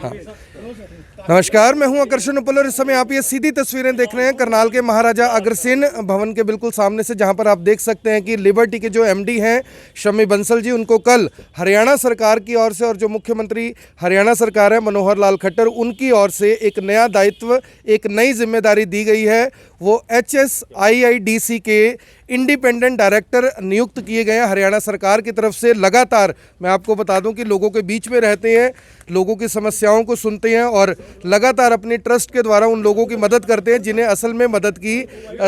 हाँ। नमस्कार, मैं हूं आकर्षण उपल और इस समय आप ये सीधी तस्वीरें देख रहे हैं करनाल के महाराजा अग्रसेन भवन के बिल्कुल सामने से, जहां पर आप देख सकते हैं कि लिबर्टी के जो एमडी हैं शम्मी बंसल जी, उनको कल हरियाणा सरकार की ओर से और जो मुख्यमंत्री हरियाणा सरकार है मनोहर लाल खट्टर, उनकी ओर से एक नया दायित्व, एक नई जिम्मेदारी दी गई है। वो HSIIDC के इंडिपेंडेंट डायरेक्टर नियुक्त किए गए हैं हरियाणा सरकार की तरफ से। लगातार मैं आपको बता दूं कि लोगों के बीच में रहते हैं, लोगों की समस्याओं को सुनते हैं और लगातार अपनी ट्रस्ट के द्वारा उन लोगों की मदद करते हैं जिन्हें असल में मदद की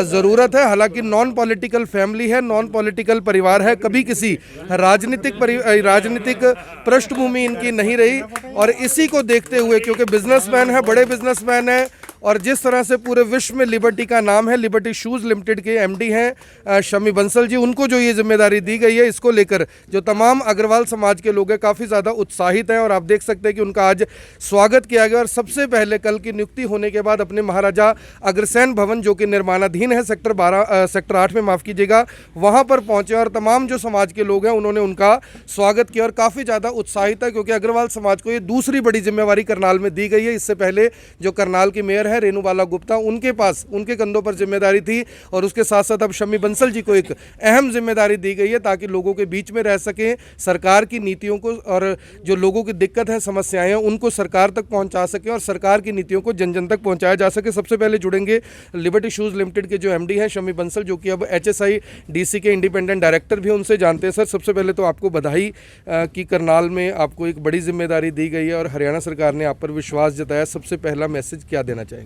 ज़रूरत है। हालांकि नॉन पॉलिटिकल फैमिली है, नॉन पॉलिटिकल परिवार है, कभी किसी राजनीतिक पृष्ठभूमि इनकी नहीं रही। और इसी को देखते हुए, क्योंकि बिजनेसमैन है, बड़े बिजनेसमैन है, और जिस तरह से पूरे विश्व में लिबर्टी का नाम है, लिबर्टी शूज़ लिमिटेड के एमडी हैं शम्मी बंसल जी, उनको जो ये जिम्मेदारी दी गई है, इसको लेकर जो तमाम अग्रवाल समाज के लोग हैं काफ़ी ज़्यादा उत्साहित हैं। और आप देख सकते हैं कि उनका आज स्वागत किया गया। और सबसे पहले कल की नियुक्ति होने के बाद अपने महाराजा अग्रसेन भवन, जो कि निर्माणाधीन है सेक्टर 8 में, माफ़ कीजिएगा, वहाँ पर पहुँचे और तमाम जो समाज के लोग हैं उन्होंने उनका स्वागत किया और काफ़ी ज़्यादा उत्साहित है, क्योंकि अग्रवाल समाज को ये दूसरी बड़ी जिम्मेवारी करनाल में दी गई है। इससे पहले जो करनाल की मेयर है रेणुबाला गुप्ता, उनके पास, उनके कंधों पर जिम्मेदारी थी, और उसके साथ साथ अब शम्मी बंसल जी को एक अहम जिम्मेदारी दी गई है ताकि लोगों के बीच में रह सकें, सरकार की नीतियों को और जो लोगों की दिक्कत है, समस्याएं हैं, उनको सरकार तक पहुंचा सकें और सरकार की नीतियों को जन जन तक पहुंचाया जा सके। सबसे पहले जुड़ेंगे लिबर्टी शूज़ लिमिटेड के जो एमडी हैं शम्मी बंसल, जो कि अब HSIDC के इंडिपेंडेंट डायरेक्टर भी, उनसे जानते हैं। सर, सबसे पहले तो आपको बधाई कि करनाल में आपको एक बड़ी जिम्मेदारी दी गई है और हरियाणा सरकार ने आप पर विश्वास जताया। सबसे पहला मैसेज क्या देना चाहेंगे?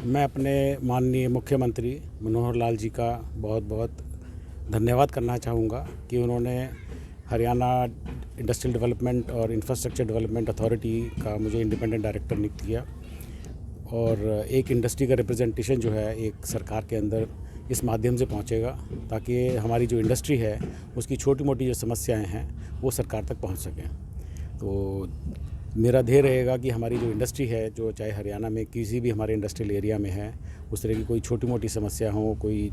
मैं अपने माननीय मुख्यमंत्री मनोहर लाल जी का बहुत बहुत धन्यवाद करना चाहूँगा कि उन्होंने हरियाणा इंडस्ट्रियल डेवलपमेंट और इंफ्रास्ट्रक्चर डेवलपमेंट अथॉरिटी का मुझे इंडिपेंडेंट डायरेक्टर नियुक्त किया। और एक इंडस्ट्री का रिप्रेजेंटेशन जो है एक सरकार के अंदर इस माध्यम से पहुंचेगा ताकि हमारी जो इंडस्ट्री है उसकी छोटी मोटी जो समस्याएं हैं वो सरकार तक पहुंच सकें। तो मेरा ध्येय रहेगा कि हमारी जो इंडस्ट्री है, जो चाहे हरियाणा में किसी भी हमारे इंडस्ट्रियल एरिया में है, उस तरह की कोई छोटी मोटी समस्या हो, कोई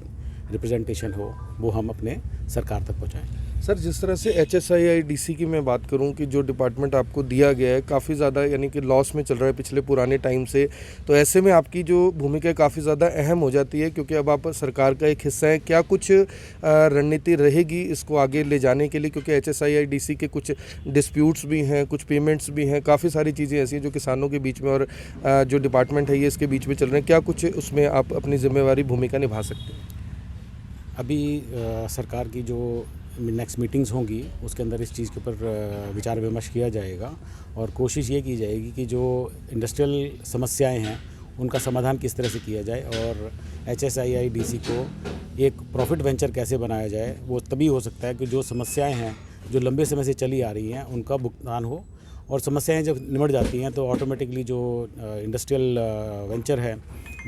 रिप्रेजेंटेशन हो, वो हम अपने सरकार तक पहुंचाएं। सर, जिस तरह से HSIIDC की मैं बात करूं कि जो डिपार्टमेंट आपको दिया गया है काफ़ी ज़्यादा, यानी कि लॉस में चल रहा है पिछले पुराने टाइम से, तो ऐसे में आपकी जो भूमिका काफ़ी ज़्यादा अहम हो जाती है, क्योंकि अब आप सरकार का एक हिस्सा है। क्या कुछ रणनीति रहेगी इसको आगे ले जाने के लिए, क्योंकि HSIIDC के कुछ डिस्प्यूट्स भी हैं, कुछ पेमेंट्स भी हैं, काफ़ी सारी चीज़ें ऐसी हैं जो किसानों के बीच में और जो डिपार्टमेंट है ये इसके बीच में चल रहे हैं। क्या कुछ उसमें आप अपनी जिम्मेवारी भूमिका निभा सकते हैं? अभी सरकार की जो नेक्स्ट मीटिंग्स होंगी उसके अंदर इस चीज़ के ऊपर विचार विमर्श किया जाएगा और कोशिश ये की जाएगी कि जो इंडस्ट्रियल समस्याएं हैं उनका समाधान किस तरह से किया जाए और HSIIDC को एक प्रॉफिट वेंचर कैसे बनाया जाए। वो तभी हो सकता है कि जो समस्याएं हैं जो लंबे समय से चली आ रही हैं उनका भुगतान हो, और समस्याएं जब निमट जाती हैं तो ऑटोमेटिकली जो इंडस्ट्रियल वेंचर है,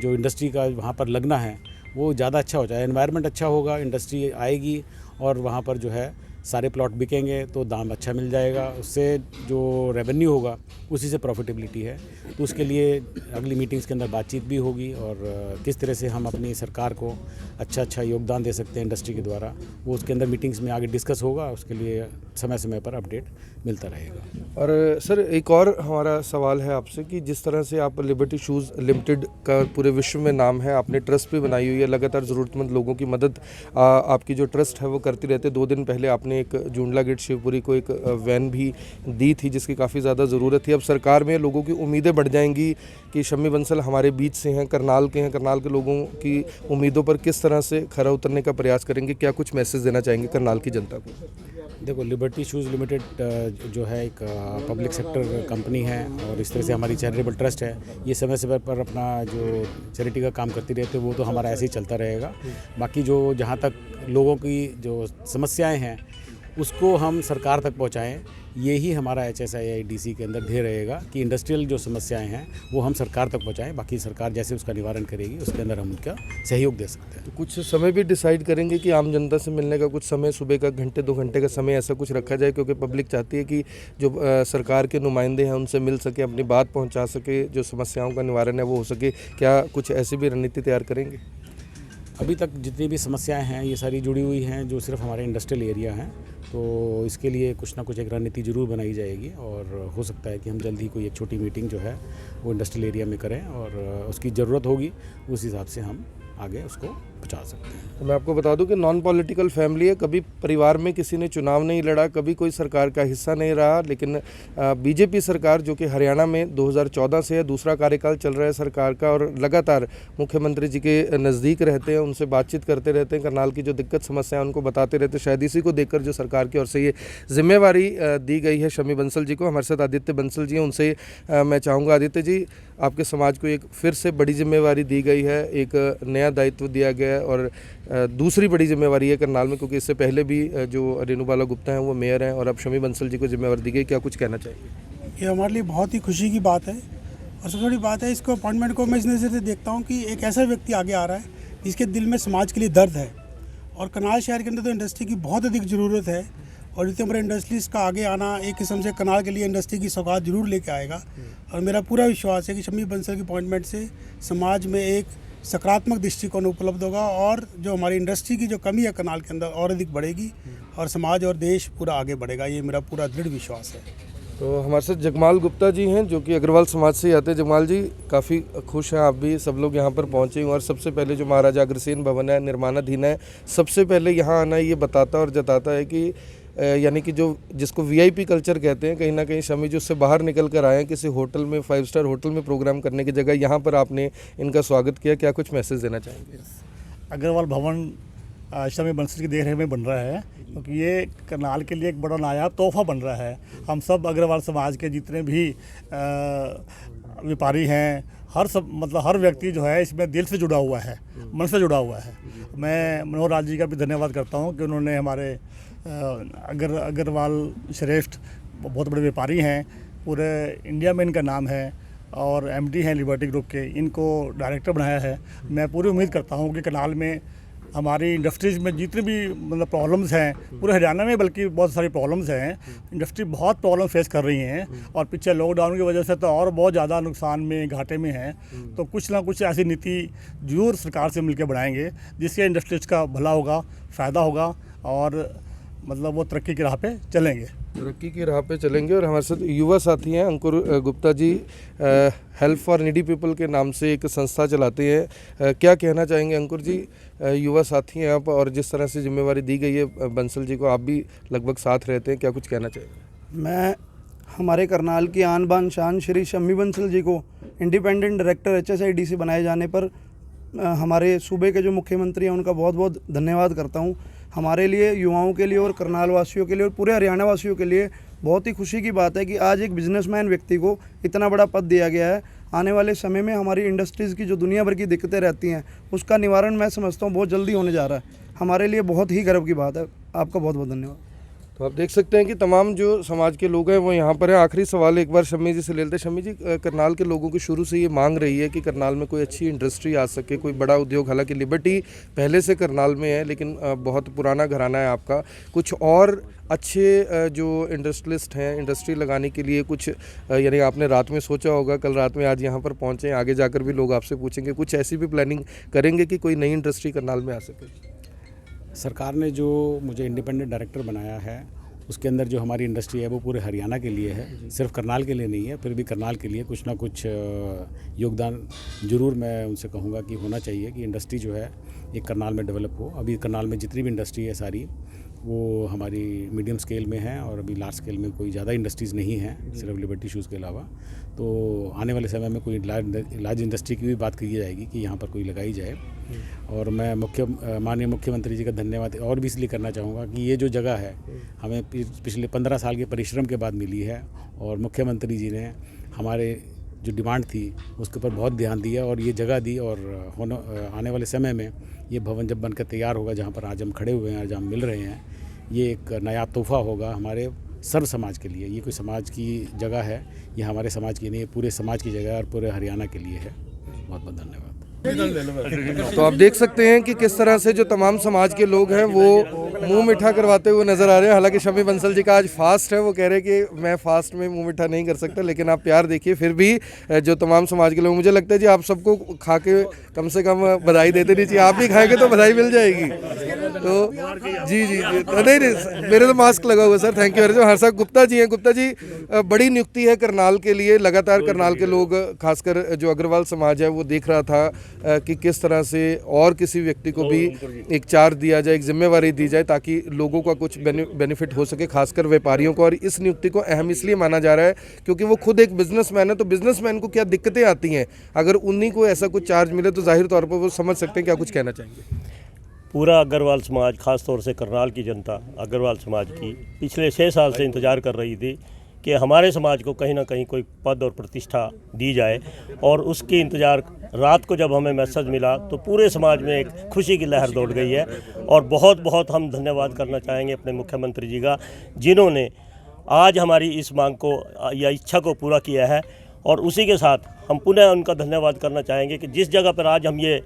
जो इंडस्ट्री का वहाँ पर लगना है, वो ज़्यादा अच्छा हो जाए। एनवायरनमेंट अच्छा होगा, इंडस्ट्री आएगी और वहाँ पर जो है सारे प्लॉट बिकेंगे तो दाम अच्छा मिल जाएगा, उससे जो रेवेन्यू होगा उसी से प्रॉफिटेबिलिटी है। तो उसके लिए अगली मीटिंग्स के अंदर बातचीत भी होगी और किस तरह से हम अपनी सरकार को अच्छा योगदान दे सकते हैं इंडस्ट्री के द्वारा, वो उसके अंदर मीटिंग्स में आगे डिस्कस होगा। उसके लिए समय समय पर अपडेट मिलता रहेगा। और सर, एक और हमारा सवाल है आपसे कि जिस तरह से आप लिबर्टी शूज़ लिमिटेड का पूरे विश्व में नाम है, आपने ट्रस्ट भी बनाई हुई है, लगातार ज़रूरतमंद लोगों की मदद आपकी जो ट्रस्ट है वो करती रहती है। 2 दिन पहले आपने एक जूंडला गेट शिवपुरी को एक वैन भी दी थी जिसकी काफ़ी ज़्यादा ज़रूरत थी। अब सरकार में लोगों की उम्मीदें बढ़ जाएंगी कि शम्मी बंसल हमारे बीच से हैं, करनाल के हैं, करनाल के लोगों की उम्मीदों पर किस तरह से खरा उतरने का प्रयास करेंगे? क्या कुछ मैसेज देना चाहेंगे करनाल की जनता को? देखो, लिबर्टी शूज़ लिमिटेड जो है एक पब्लिक सेक्टर कंपनी है और इस तरह से हमारी चैरिटेबल ट्रस्ट है। ये समय समय पर अपना जो चैरिटी का काम करती रहती है, वो तो हमारा ऐसे ही चलता रहेगा। बाकी जो जहाँ तक लोगों की जो समस्याएं हैं उसको हम सरकार तक पहुँचाएँ, यही हमारा HSIIDC के अंदर ध्येय रहेगा कि इंडस्ट्रियल जो समस्याएं हैं वो हम सरकार तक पहुंचाएं। बाकी सरकार जैसे उसका निवारण करेगी उसके अंदर हम उनका सहयोग दे सकते हैं। तो कुछ समय भी डिसाइड करेंगे कि आम जनता से मिलने का कुछ समय, सुबह का घंटे 2 घंटे का समय ऐसा कुछ रखा जाए, क्योंकि पब्लिक चाहती है कि जो सरकार के नुमाइंदे हैं उनसे मिल सके, अपनी बात पहुँचा सके, जो समस्याओं का निवारण है वो हो सके। क्या कुछ ऐसी भी रणनीति तैयार करेंगे? अभी तक जितनी भी समस्याएं हैं ये सारी जुड़ी हुई हैं जो सिर्फ हमारे इंडस्ट्रियल एरिया हैं, तो इसके लिए कुछ ना कुछ एक रणनीति ज़रूर बनाई जाएगी और हो सकता है कि हम जल्द ही कोई एक छोटी मीटिंग जो है वो इंडस्ट्रियल एरिया में करें और उसकी ज़रूरत होगी उस हिसाब से हम आगे उसको पहुंचा सकते हैं। तो मैं आपको बता दूं कि नॉन पॉलिटिकल फैमिली है, कभी परिवार में किसी ने चुनाव नहीं लड़ा, कभी कोई सरकार का हिस्सा नहीं रहा, लेकिन बीजेपी सरकार जो कि हरियाणा में 2014 से दूसरा कार्यकाल चल रहा है सरकार का और लगातार मुख्यमंत्री जी के नज़दीक रहते हैं, उनसे बातचीत करते रहते हैं, करनाल की जो दिक्कत समस्या है उनको बताते रहते हैं। शायद इसी को देखकर जो सरकार की ओर से ये जिम्मेवारी दी गई है शमी बंसल जी को। हमारे साथ आदित्य बंसल जी हैं, उनसे मैं चाहूँगा आदित्य जी, आपके समाज को एक फिर से बड़ी जिम्मेवारी दी गई है, एक नया दायित्व दिया गया है और दूसरी बड़ी जिम्मेवारी है करनाल में, क्योंकि इससे पहले भी जो रेणु बाला गुप्ता हैं वो मेयर हैं और अब शमी बंसल जी को जिम्मेवारी दी गई। क्या कुछ कहना चाहिए? ये हमारे लिए बहुत ही खुशी की बात है और सबसे बड़ी बात है इसको अपॉइंटमेंट को मैं इस नज़र से देखता हूँ कि एक ऐसा व्यक्ति आगे आ रहा है जिसके दिल में समाज के लिए दर्द है और करनाल शहर के अंदर तो इंडस्ट्री की बहुत अधिक ज़रूरत है और जितने बड़े इंडस्ट्रीज़ का आगे आना एक किस्म से करनाल के लिए इंडस्ट्री की सौगात जरूर लेके आएगा और मेरा पूरा विश्वास है कि शमी बंसल की अपॉइंटमेंट से समाज में एक सकारात्मक दृष्टिकोण उपलब्ध होगा और जो हमारी इंडस्ट्री की जो कमी है करनाल के अंदर और अधिक बढ़ेगी और समाज और देश पूरा आगे बढ़ेगा। ये मेरा पूरा दृढ़ विश्वास है। तो हमारे साथ जगमाल गुप्ता जी हैं जो कि अग्रवाल समाज से आते हैं। जगमाल जी, काफ़ी खुश हैं आप भी, सब लोग यहाँ पर पहुँचे और सबसे पहले जो महाराजा अग्रसेन भवन है निर्माणाधीन है, सबसे पहले यहाँ आना ये बताता और जताता है कि यानी कि जो जिसको वीआईपी कल्चर कहते हैं, कहीं ना कहीं शमी जो उससे बाहर निकल कर आए हैं, किसी होटल में 5 स्टार होटल में प्रोग्राम करने की जगह यहाँ पर आपने इनका स्वागत किया। क्या कुछ मैसेज देना चाहेंगे? अग्रवाल भवन शमी बंसल की देखरेख में बन रहा है क्योंकि ये करनाल के लिए एक बड़ा नायाब तोहफा बन रहा है। हम सब अग्रवाल समाज के जितने भी व्यापारी हैं, हर व्यक्ति जो है इसमें दिल से जुड़ा हुआ है, मन से जुड़ा हुआ है। मैं मनोहर लाल जी का भी धन्यवाद करता हूँ कि उन्होंने हमारे अग्रवाल श्रेष्ठ बहुत बड़े व्यापारी हैं, पूरे इंडिया में इनका नाम है और एमडी हैं लिबर्टी ग्रुप के, इनको डायरेक्टर बनाया है। मैं पूरी उम्मीद करता हूँ कि करनाल में हमारी इंडस्ट्रीज़ में जितनी भी मतलब प्रॉब्लम्स हैं, पूरे हरियाणा में बल्कि बहुत सारी प्रॉब्लम्स हैं, इंडस्ट्री बहुत प्रॉब्लम फेस कर रही हैं और पीछे लॉकडाउन की वजह से तो और बहुत ज़्यादा नुकसान में घाटे में हैं। तो कुछ ना कुछ ऐसी नीति जरूर सरकार से मिलकर बनाएंगे जिससे इंडस्ट्रीज का भला होगा, फ़ायदा होगा और मतलब वो तरक्की की राह पे चलेंगे, तरक्की की राह पे चलेंगे। और हमारे साथ युवा साथी हैं अंकुर Gupta ji, help for needy people के नाम से एक संस्था चलाते हैं। क्या कहना चाहेंगे अंकुर जी? युवा साथी हैं आप और जिस तरह से जिम्मेवारी दी गई है बंसल जी को, आप भी लगभग साथ रहते हैं, क्या कुछ कहना चाहेंगे? मैं हमारे करनाल की आन बान शान श्री शमी बंसल जी को इंडिपेंडेंट डायरेक्टर HSIDC बनाए जाने पर हमारे सूबे के जो मुख्यमंत्री हैं उनका बहुत बहुत धन्यवाद करता हूं। हमारे लिए, युवाओं के लिए और करनाल वासियों के लिए और पूरे हरियाणा वासियों के लिए बहुत ही खुशी की बात है कि आज एक बिजनेसमैन व्यक्ति को इतना बड़ा पद दिया गया है। आने वाले समय में हमारी इंडस्ट्रीज़ की जो दुनिया भर की दिक्कतें रहती हैं उसका निवारण मैं समझता हूँ बहुत जल्दी होने जा रहा है। हमारे लिए बहुत ही गर्व की बात है। आपका बहुत बहुत धन्यवाद। तो आप देख सकते हैं कि तमाम जो समाज के लोग हैं वो यहाँ पर हैं। आखिरी सवाल एक बार शमी जी से ले लेते हैं। शमी जी, करनाल के लोगों की शुरू से ये मांग रही है कि करनाल में कोई अच्छी इंडस्ट्री आ सके, कोई बड़ा उद्योग। हालांकि लिबर्टी पहले से करनाल में है लेकिन बहुत पुराना घराना है आपका। कुछ और अच्छे जो इंडस्ट्रियलिस्ट हैं इंडस्ट्री लगाने के लिए कुछ यानी आपने रात में सोचा होगा, कल रात में आज यहाँ पर पहुँचे, आगे जाकर भी लोग आपसे पूछेंगे, कुछ ऐसी भी प्लानिंग करेंगे कि कोई नई इंडस्ट्री करनाल में आ सके? सरकार ने जो मुझे इंडिपेंडेंट डायरेक्टर बनाया है उसके अंदर जो हमारी इंडस्ट्री है वो पूरे हरियाणा के लिए है, सिर्फ करनाल के लिए नहीं है। फिर भी करनाल के लिए कुछ ना कुछ योगदान ज़रूर मैं उनसे कहूँगा कि होना चाहिए कि इंडस्ट्री जो है एक करनाल में डेवलप हो। अभी करनाल में जितनी भी इंडस्ट्री है सारी वो हमारी मीडियम स्केल में है और अभी लार्ज स्केल में कोई ज़्यादा इंडस्ट्रीज़ नहीं हैं, सिर्फ लिबर्टी शूज़ के अलावा। तो आने वाले समय में कोई लार्ज इंडस्ट्री की भी बात की जाएगी कि यहाँ पर कोई लगाई जाए। और मैं माननीय मुख्यमंत्री जी का धन्यवाद और भी इसलिए करना चाहूँगा कि ये जो जगह है हमें पिछले 15 साल के परिश्रम के बाद मिली है और मुख्यमंत्री जी ने हमारे जो डिमांड थी उसके ऊपर बहुत ध्यान दिया और ये जगह दी। और आने वाले समय में ये भवन जब बनकर तैयार होगा, जहाँ पर आज हम खड़े हुए हैं, आज हम मिल रहे हैं, ये एक नया तोहफा होगा हमारे सर्व समाज के लिए। ये कोई समाज की जगह है, ये हमारे समाज की नहीं है, पूरे समाज की जगह है और पूरे हरियाणा के लिए है। बहुत बहुत धन्यवाद। तो आप देख सकते हैं कि किस तरह से जो तमाम समाज के लोग हैं वो मुंह मीठा करवाते हुए नजर आ रहे हैं। हालांकि शमी बंसल जी का आज फास्ट है, वो कह रहे हैं कि मैं फास्ट में मुंह मीठा नहीं कर सकता, लेकिन आप प्यार देखिए फिर भी जो तमाम समाज के लोग, मुझे लगता है जी आप सबको खा के कम से कम बधाई देते नहीं चाहिए। आप भी खाएंगे तो बधाई मिल जाएगी। तो जी जी जी नहीं नहीं मेरे तो मास्क लगा हुआ sir, thank you very much. Harsha Gupta ji हैं। गुप्ता जी, बड़ी नियुक्ति है करनाल के लिए, लगातार करनाल के लोग, खासकर जो अग्रवाल समाज है वो देख रहा था कि किस तरह से और किसी व्यक्ति को भी एक चार्ज दिया जाए, एक जिम्मेवारी दी जाए ताकि लोगों का कुछ बेनिफिट हो सके, खासकर व्यापारियों को। और इस नियुक्ति को अहम इसलिए माना जा रहा है क्योंकि वो खुद एक बिजनेसमैन है, तो बिजनेसमैन को क्या दिक्कतें आती हैं, अगर उन्हीं को ऐसा कुछ चार्ज मिले तो जाहिर तौर पर वो समझ सकते हैं। क्या कुछ कहना चाहेंगे? पूरा अग्रवाल समाज, ख़ास तौर से करनाल की जनता अग्रवाल समाज की पिछले 6 साल से इंतज़ार कर रही थी कि हमारे समाज को कहीं ना कहीं कोई पद और प्रतिष्ठा दी जाए, और उसकी इंतज़ार रात को जब हमें मैसेज मिला तो पूरे समाज में एक खुशी की लहर दौड़ गई है। और बहुत बहुत हम धन्यवाद करना चाहेंगे अपने मुख्यमंत्री जी का, जिन्होंने आज हमारी इस मांग को या इच्छा को पूरा किया है। और उसी के साथ हम पुनः उनका धन्यवाद करना चाहेंगे कि जिस जगह पर आज हम ये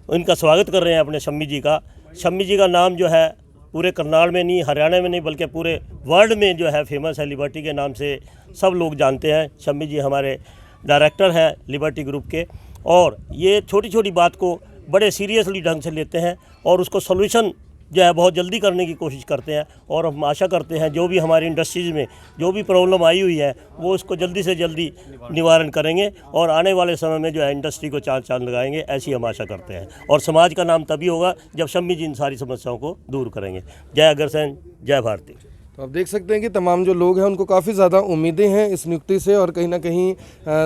उनका स्वागत कर रहे हैं अपने शम्मी जी का नाम जो है पूरे करनाल में नहीं, हरियाणा में नहीं, बल्कि पूरे वर्ल्ड में जो है फेमस है। लिबर्टी के नाम से सब लोग जानते हैं। शम्मी जी हमारे डायरेक्टर हैं लिबर्टी ग्रुप के, और ये छोटी छोटी बात को बड़े सीरियसली ढंग से लेते हैं और उसको सोल्यूशन जो है बहुत जल्दी करने की कोशिश करते हैं। और हम आशा करते हैं जो भी हमारी इंडस्ट्रीज़ में जो भी प्रॉब्लम आई हुई है वो उसको जल्दी से जल्दी निवारण करेंगे, और आने वाले समय में जो है इंडस्ट्री को चांद लगाएंगे, ऐसी हम आशा करते हैं। और समाज का नाम तभी होगा जब शम्मी जी इन सारी समस्याओं को दूर करेंगे। जय अग्रसेन, जय भारती। तो आप देख सकते हैं कि तमाम जो लोग हैं उनको काफ़ी ज़्यादा उम्मीदें हैं इस नियुक्ति से, और कहीं ना कहीं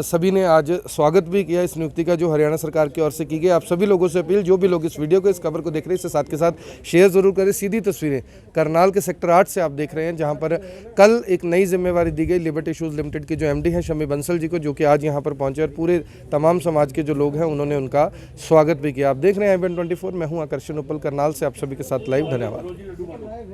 सभी ने आज स्वागत भी किया इस नियुक्ति का जो हरियाणा सरकार की ओर से की गई। आप सभी लोगों से अपील, जो भी लोग इस वीडियो को, इस खबर को देख रहे हैं, इससे साथ के साथ शेयर ज़रूर करें। सीधी तस्वीरें करनाल के सेक्टर 8 से आप देख रहे हैं, जहाँ पर कल एक नई जिम्मेवारी दी गई लिबर्टी शूज़ लिमिटेड के जो MD हैं शम्मी बंसल जी को, जो कि आज यहाँ पर पहुँचे और पूरे तमाम समाज के जो लोग हैं उन्होंने उनका स्वागत भी किया। आप देख रहे हैं IBN24, मैं हूँ आकर्षण उपल करनाल से आप सभी के साथ लाइव। धन्यवाद।